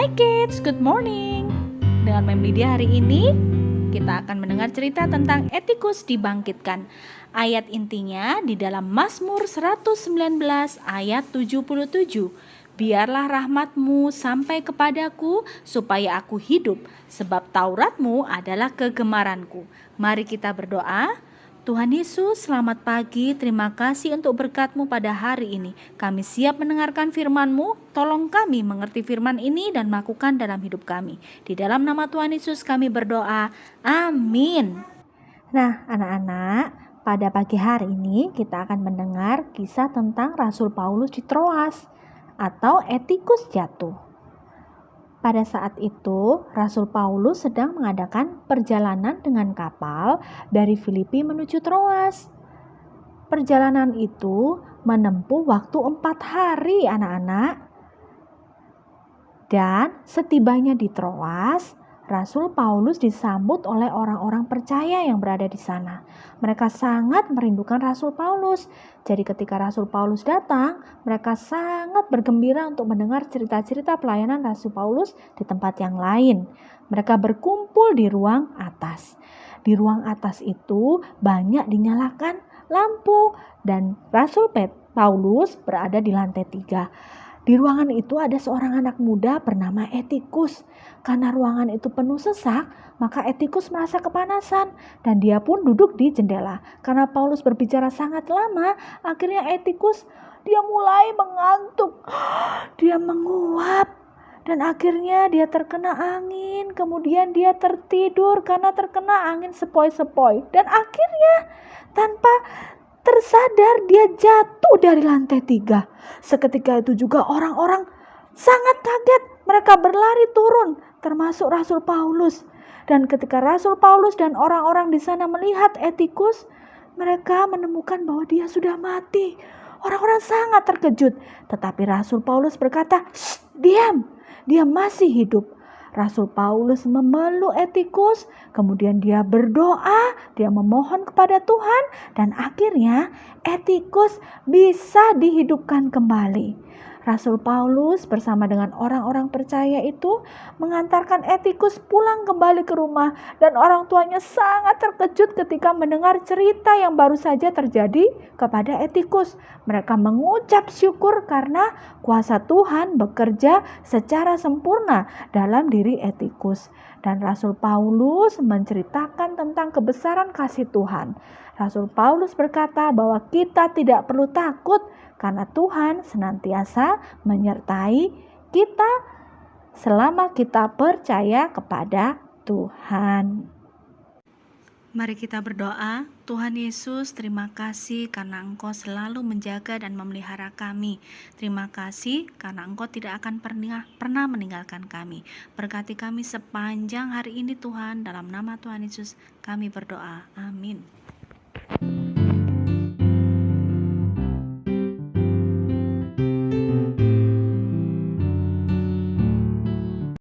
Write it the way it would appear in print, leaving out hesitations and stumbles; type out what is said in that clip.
Hai kids, good morning. Dengan Mem Lydia hari ini kita akan mendengar cerita tentang etikus dibangkitkan. Ayat intinya di dalam Mazmur 119 ayat 77. Biarlah rahmatmu sampai kepadaku supaya aku hidup, sebab Tauratmu adalah kegemaranku. Mari kita berdoa. Tuhan Yesus, selamat pagi. Terima kasih untuk berkat-Mu pada hari ini. Kami siap mendengarkan firman-Mu. Tolong kami mengerti firman ini dan melakukan dalam hidup kami. Di dalam nama Tuhan Yesus kami berdoa. Amin. Nah, anak-anak, pada pagi hari ini kita akan mendengar kisah tentang Rasul Paulus di Troas atau etikus jatuh. Pada saat itu, Rasul Paulus sedang mengadakan perjalanan dengan kapal dari Filipi menuju Troas. Perjalanan itu menempuh waktu 4 hari, anak-anak. Dan setibanya di Troas, Rasul Paulus disambut oleh orang-orang percaya yang berada di sana. Mereka sangat merindukan Rasul Paulus. Jadi ketika Rasul Paulus datang, mereka sangat bergembira untuk mendengar cerita-cerita pelayanan Rasul Paulus di tempat yang lain. Mereka berkumpul di ruang atas. Di ruang atas itu banyak dinyalakan lampu dan Rasul Paulus berada di lantai 3. Di ruangan itu ada seorang anak muda bernama Etikus. Karena ruangan itu penuh sesak, maka Etikus merasa kepanasan dan dia pun duduk di jendela. Karena Paulus berbicara sangat lama, akhirnya Etikus dia mulai mengantuk. Dia menguap dan akhirnya dia terkena angin. Kemudian dia tertidur karena terkena angin sepoi-sepoi. Dan akhirnya tanpa tersadar dia jatuh dari lantai 3. Seketika itu juga orang-orang sangat kaget. Mereka berlari turun, termasuk Rasul Paulus. Dan ketika Rasul Paulus dan orang-orang di sana melihat Etikus, mereka menemukan bahwa dia sudah mati. Orang-orang sangat terkejut. Tetapi Rasul Paulus berkata, "Diam, dia masih hidup." Rasul Paulus memeluk Etikus, kemudian dia berdoa, dia memohon kepada Tuhan, dan akhirnya Etikus bisa dihidupkan kembali. Rasul Paulus bersama dengan orang-orang percaya itu mengantarkan Etikus pulang kembali ke rumah, dan orang tuanya sangat terkejut ketika mendengar cerita yang baru saja terjadi kepada Etikus. Mereka mengucap syukur karena kuasa Tuhan bekerja secara sempurna dalam diri Etikus. Dan Rasul Paulus menceritakan tentang kebesaran kasih Tuhan. Rasul Paulus berkata bahwa kita tidak perlu takut karena Tuhan senantiasa menyertai kita selama kita percaya kepada Tuhan. Mari kita berdoa. Tuhan Yesus, terima kasih karena Engkau selalu menjaga dan memelihara kami. Terima kasih karena Engkau tidak akan pernah meninggalkan kami. Berkati kami sepanjang hari ini Tuhan, dalam nama Tuhan Yesus kami berdoa. Amin.